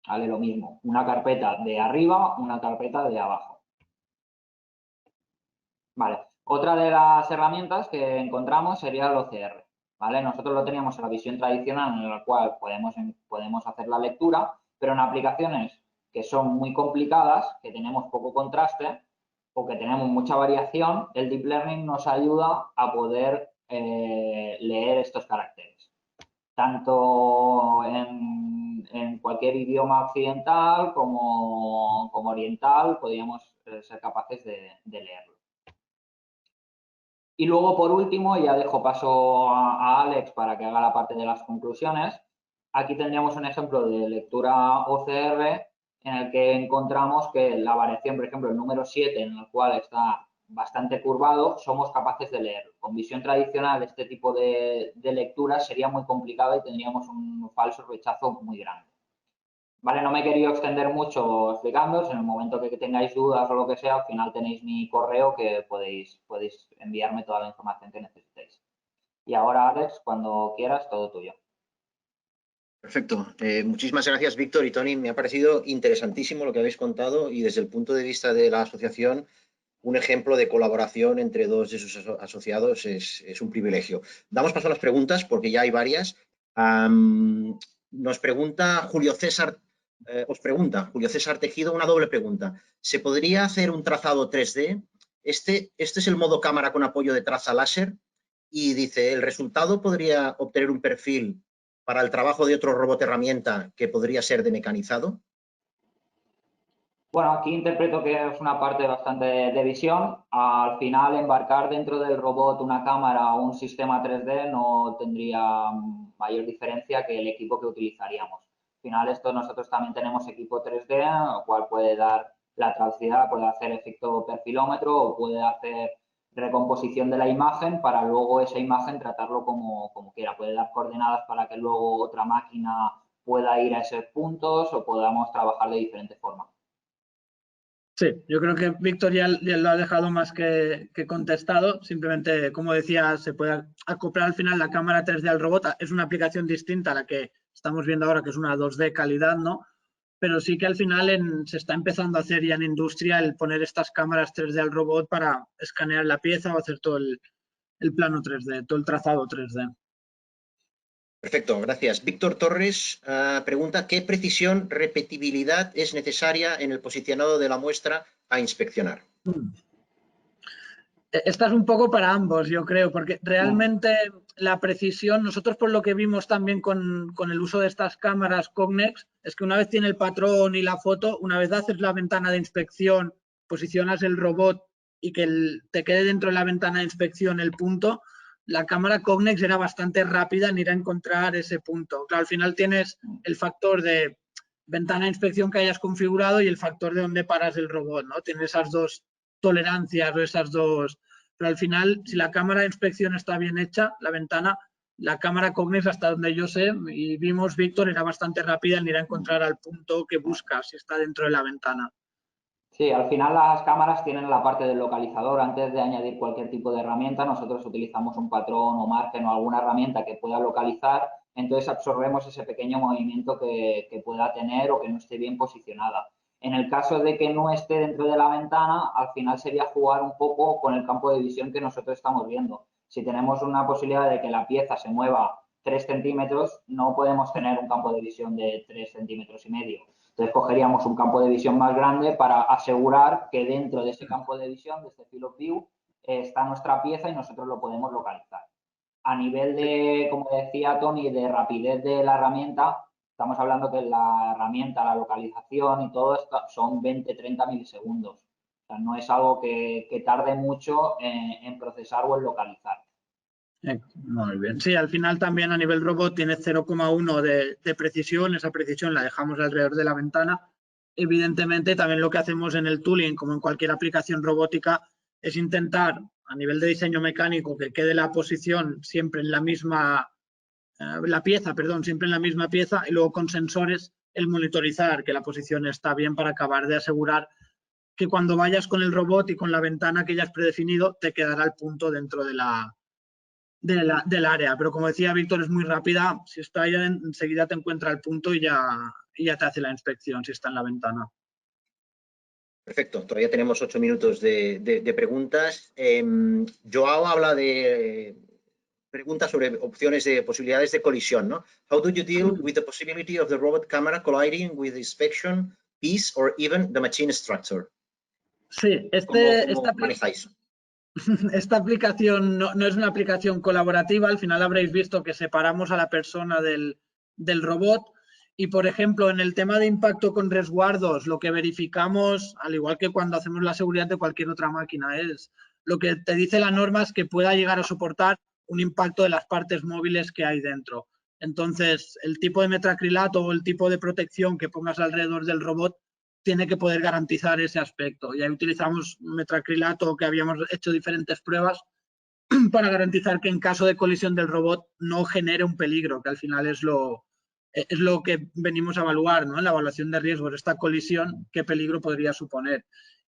¿Vale? Lo mismo, una carpeta de arriba, una carpeta de abajo. Vale, otra de las herramientas que encontramos sería el OCR. ¿Vale? Nosotros lo teníamos en la visión tradicional en la cual podemos hacer la lectura, pero en aplicaciones que son muy complicadas, que tenemos poco contraste o que tenemos mucha variación, el Deep Learning nos ayuda a poder leer estos caracteres. Tanto en cualquier idioma occidental como oriental podríamos ser capaces de leerlo. Y luego, por último, ya dejo paso a Alex para que haga la parte de las conclusiones. Aquí tendríamos un ejemplo de lectura OCR en el que encontramos que la variación, por ejemplo, el número 7, en el cual está bastante curvado, somos capaces de leerlo. Con visión tradicional, este tipo de lectura sería muy complicado y tendríamos un falso rechazo muy grande. Vale, no me he querido extender mucho explicándoos. En el momento que tengáis dudas o lo que sea, al final tenéis mi correo que podéis enviarme toda la información que necesitéis. Y ahora, Alex, cuando quieras, todo tuyo. Perfecto. Muchísimas gracias, Víctor y Tony. Me ha parecido interesantísimo lo que habéis contado y desde el punto de vista de la asociación, un ejemplo de colaboración entre dos de sus asociados es un privilegio. Damos paso a las preguntas porque ya hay varias. Nos pregunta Julio César, Julio César Tejido una doble pregunta. ¿Se podría hacer un trazado 3D? Este es el modo cámara con apoyo de traza láser y dice, ¿el resultado podría obtener un perfil para el trabajo de otro robot herramienta que podría ser de mecanizado? Bueno, aquí interpreto que es una parte bastante de visión. Al final, embarcar dentro del robot una cámara o un sistema 3D no tendría mayor diferencia que el equipo que utilizaríamos. Al final, nosotros también tenemos equipo 3D, lo cual puede dar la trasticidad, puede hacer efecto perfilómetro o puede hacer recomposición de la imagen para luego esa imagen tratarlo como quiera. Puede dar coordenadas para que luego otra máquina pueda ir a esos puntos o podamos trabajar de diferente forma. Sí, yo creo que Víctor ya lo ha dejado más que contestado. Simplemente, como decía, se puede acoplar al final la cámara 3D al robot. Es una aplicación distinta a la que estamos viendo ahora, que es una 2D calidad, ¿no? Pero sí que al final se está empezando a hacer ya en industria el poner estas cámaras 3D al robot para escanear la pieza o hacer todo el plano 3D, todo el trazado 3D. Perfecto, gracias. Víctor Torres pregunta ¿qué precisión, repetibilidad es necesaria en el posicionado de la muestra a inspeccionar? Esta es un poco para ambos, yo creo, porque realmente la precisión, nosotros por lo que vimos también con el uso de estas cámaras Cognex, es que una vez tiene el patrón y la foto, una vez haces la ventana de inspección, posicionas el robot y que te quede dentro de la ventana de inspección el punto, la cámara Cognex era bastante rápida en ir a encontrar ese punto. Claro, al final tienes el factor de ventana de inspección que hayas configurado y el factor de donde paras el robot, ¿no? Tiene esas dos tolerancias o esas dos... Pero al final, si la cámara de inspección está bien hecha, la ventana, la cámara Cognex, hasta donde yo sé, y vimos, Víctor, era bastante rápida en ir a encontrar al punto que buscas, si está dentro de la ventana. Sí, al final las cámaras tienen la parte del localizador. Antes de añadir cualquier tipo de herramienta, nosotros utilizamos un patrón o margen o alguna herramienta que pueda localizar. Entonces absorbemos ese pequeño movimiento que pueda tener o que no esté bien posicionada. En el caso de que no esté dentro de la ventana, al final sería jugar un poco con el campo de visión que nosotros estamos viendo. Si tenemos una posibilidad de que la pieza se mueva 3 centímetros, no podemos tener un campo de visión de 3,5 centímetros. Entonces cogeríamos un campo de visión más grande para asegurar que dentro de ese campo de visión, de este field of view, está nuestra pieza y nosotros lo podemos localizar. A nivel de, como decía Tony, de rapidez de la herramienta, estamos hablando que la herramienta, la localización y todo esto son 20-30 milisegundos. O sea, no es algo que tarde mucho en procesar o en localizar. Muy bien. Sí, al final también a nivel robot tiene 0,1 de precisión. Esa precisión la dejamos alrededor de la ventana. Evidentemente, también lo que hacemos en el tooling, como en cualquier aplicación robótica, es intentar, a nivel de diseño mecánico, que quede la posición siempre en la misma, siempre en la misma pieza, y luego con sensores el monitorizar que la posición está bien para acabar de asegurar que cuando vayas con el robot y con la ventana que ya has predefinido, te quedará el punto dentro del área. Pero como decía Víctor, es muy rápida. Si está ahí, enseguida te encuentra el punto y ya te hace la inspección si está en la ventana. Perfecto, todavía tenemos 8 minutos de preguntas. Joao habla de preguntas sobre opciones de posibilidades de colisión, ¿no? How do you deal with the possibility of the robot camera colliding with the inspection piece or even the machine structure? Sí, ¿Cómo manejáis? Esta aplicación no es una aplicación colaborativa. Al final habréis visto que separamos a la persona del robot. Y, por ejemplo, en el tema de impacto con resguardos, lo que verificamos, al igual que cuando hacemos la seguridad de cualquier otra máquina, es lo que te dice la norma es que pueda llegar a soportar un impacto de las partes móviles que hay dentro. Entonces, el tipo de metacrilato o el tipo de protección que pongas alrededor del robot tiene que poder garantizar ese aspecto. Y ahí utilizamos metacrilato, que habíamos hecho diferentes pruebas para garantizar que en caso de colisión del robot no genere un peligro, que al final es lo que venimos a evaluar, ¿no? En la evaluación de riesgos, esta colisión, qué peligro podría suponer.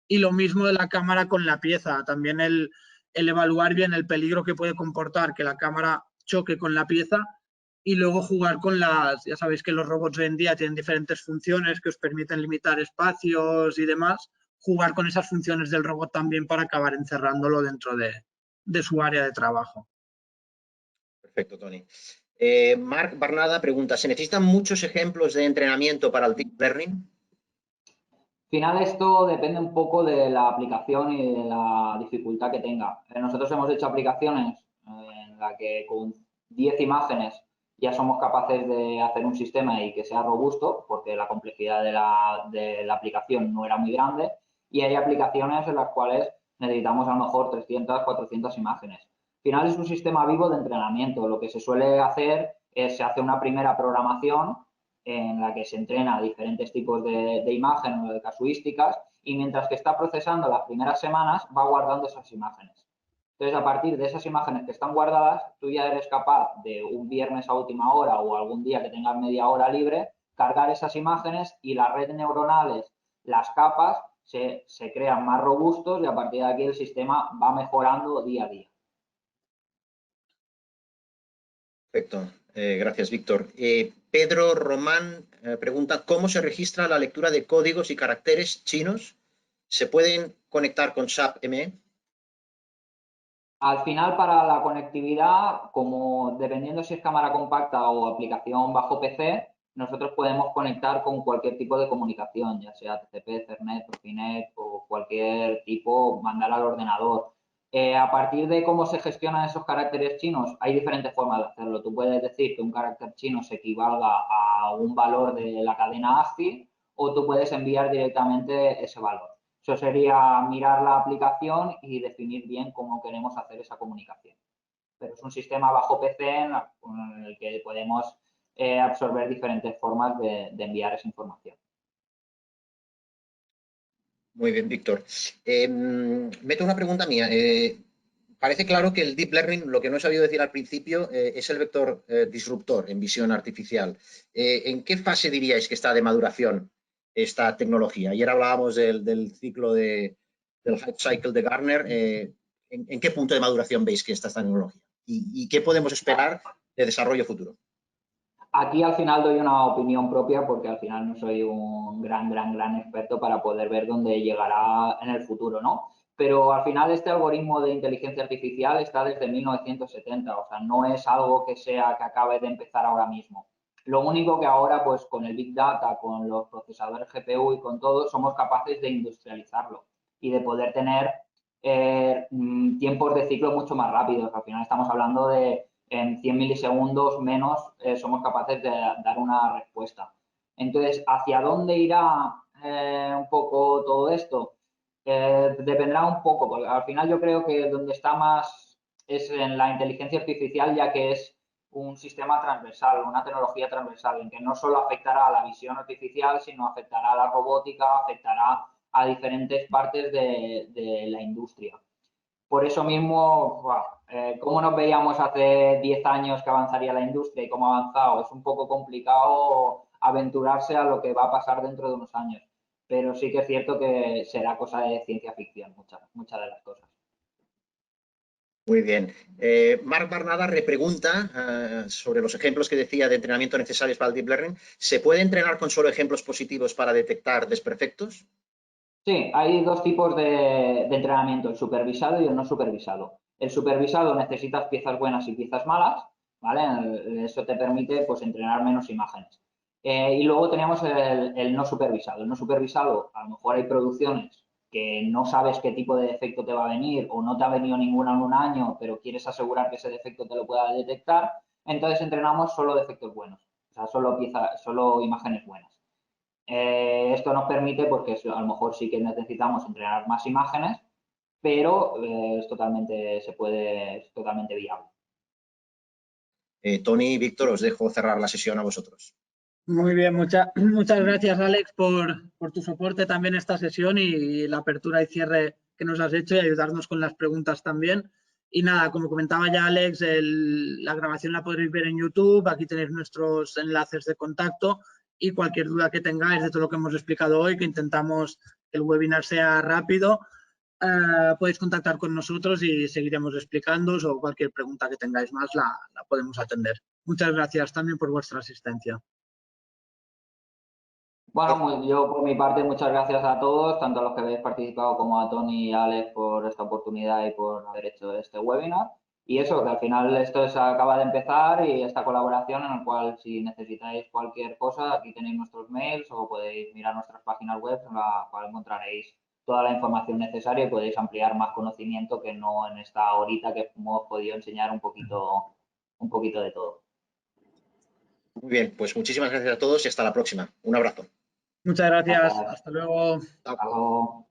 Y lo mismo de la cámara con la pieza, también el evaluar bien el peligro que puede comportar que la cámara choque con la pieza y luego jugar con ya sabéis que los robots hoy en día tienen diferentes funciones que os permiten limitar espacios y demás, jugar con esas funciones del robot también para acabar encerrándolo dentro de su área de trabajo. Perfecto, Tony. Marc Barnada pregunta, ¿se necesitan muchos ejemplos de entrenamiento para el deep learning? Al final esto depende un poco de la aplicación y de la dificultad que tenga. Nosotros hemos hecho aplicaciones en la que con 10 imágenes ya somos capaces de hacer un sistema y que sea robusto, porque la complejidad de la aplicación no era muy grande, y hay aplicaciones en las cuales necesitamos a lo mejor 300, 400 imágenes. Al final es un sistema vivo de entrenamiento. Lo que se suele hacer es se hace una primera programación en la que se entrena diferentes tipos de imagen o de casuísticas, y mientras que está procesando las primeras semanas va guardando esas imágenes. Entonces, a partir de esas imágenes que están guardadas, tú ya eres capaz de un viernes a última hora o algún día que tengas media hora libre, cargar esas imágenes y las redes neuronales, las capas, se crean más robustos y a partir de aquí el sistema va mejorando día a día. Perfecto. Gracias, Víctor. Pedro Román pregunta, ¿cómo se registra la lectura de códigos y caracteres chinos? ¿Se pueden conectar con SAP ME? Al final, para la conectividad, como dependiendo si es cámara compacta o aplicación bajo PC, nosotros podemos conectar con cualquier tipo de comunicación, ya sea TCP, Ethernet, Profinet o cualquier tipo, mandar al ordenador. A partir de cómo se gestionan esos caracteres chinos, hay diferentes formas de hacerlo. Tú puedes decir que un carácter chino se equivalga a un valor de la cadena ASCII, o tú puedes enviar directamente ese valor. Eso sería mirar la aplicación y definir bien cómo queremos hacer esa comunicación. Pero es un sistema bajo PC en el que podemos absorber diferentes formas de enviar esa información. Muy bien, Víctor. Meto una pregunta mía. Parece claro que el Deep Learning, lo que no he sabido decir al principio, es el vector disruptor en visión artificial. ¿En qué fase diríais que está de maduración esta tecnología? Ayer hablábamos del ciclo del Hype Cycle de Gartner. ¿En qué punto de maduración veis que está esta tecnología? ¿Y qué podemos esperar de desarrollo futuro? Aquí al final doy una opinión propia porque al final no soy un gran experto para poder ver dónde llegará en el futuro, ¿no? Pero al final este algoritmo de inteligencia artificial está desde 1970, o sea, no es algo que acabe de empezar ahora mismo. Lo único que ahora, pues con el Big Data, con los procesadores GPU y con todo, somos capaces de industrializarlo y de poder tener tiempos de ciclo mucho más rápidos. Al final estamos hablando de en 100 milisegundos menos somos capaces de dar una respuesta. Entonces, ¿hacia dónde irá un poco todo esto? Dependerá un poco, porque al final yo creo que donde está más es en la inteligencia artificial, ya que es un sistema transversal, una tecnología transversal, en que no solo afectará a la visión artificial, sino afectará a la robótica, afectará a diferentes partes de la industria. Por eso mismo, ¿cómo nos veíamos hace 10 años que avanzaría la industria y cómo ha avanzado? Es un poco complicado aventurarse a lo que va a pasar dentro de unos años, pero sí que es cierto que será cosa de ciencia ficción, muchas de las cosas. Muy bien. Marc Barnada repregunta sobre los ejemplos que decía de entrenamiento necesarios para el Deep Learning. ¿Se puede entrenar con solo ejemplos positivos para detectar desperfectos? Sí, hay dos tipos de entrenamiento, el supervisado y el no supervisado. El supervisado necesitas piezas buenas y piezas malas, ¿vale? Eso te permite pues entrenar menos imágenes. Y luego tenemos el no supervisado. El no supervisado, a lo mejor hay producciones que no sabes qué tipo de defecto te va a venir o no te ha venido ninguna en un año, pero quieres asegurar que ese defecto te lo pueda detectar, entonces entrenamos solo defectos buenos, o sea, solo imágenes buenas. Esto nos permite, porque a lo mejor sí que necesitamos entrenar más imágenes, pero es totalmente viable. Tony y Víctor, os dejo cerrar la sesión a vosotros. Muy bien, muchas gracias, Alex, por tu soporte también esta sesión y la apertura y cierre que nos has hecho y ayudarnos con las preguntas también. Y nada, como comentaba ya Alex, la grabación la podréis ver en YouTube, aquí tenéis nuestros enlaces de contacto y cualquier duda que tengáis de todo lo que hemos explicado hoy, que intentamos que el webinar sea rápido, podéis contactar con nosotros y seguiremos explicándoos o cualquier pregunta que tengáis más la podemos atender. Muchas gracias también por vuestra asistencia. Bueno, yo por mi parte muchas gracias a todos, tanto a los que habéis participado como a Tony y a Alex por esta oportunidad y por haber hecho este webinar. Y eso, que al final esto acaba de empezar y esta colaboración en el cual si necesitáis cualquier cosa, aquí tenéis nuestros mails o podéis mirar nuestras páginas web en la cual encontraréis toda la información necesaria y podéis ampliar más conocimiento que no en esta horita que hemos podido enseñar un poquito de todo. Muy bien, pues muchísimas gracias a todos y hasta la próxima. Un abrazo. Muchas gracias. Gracias. Hasta luego. Hasta luego.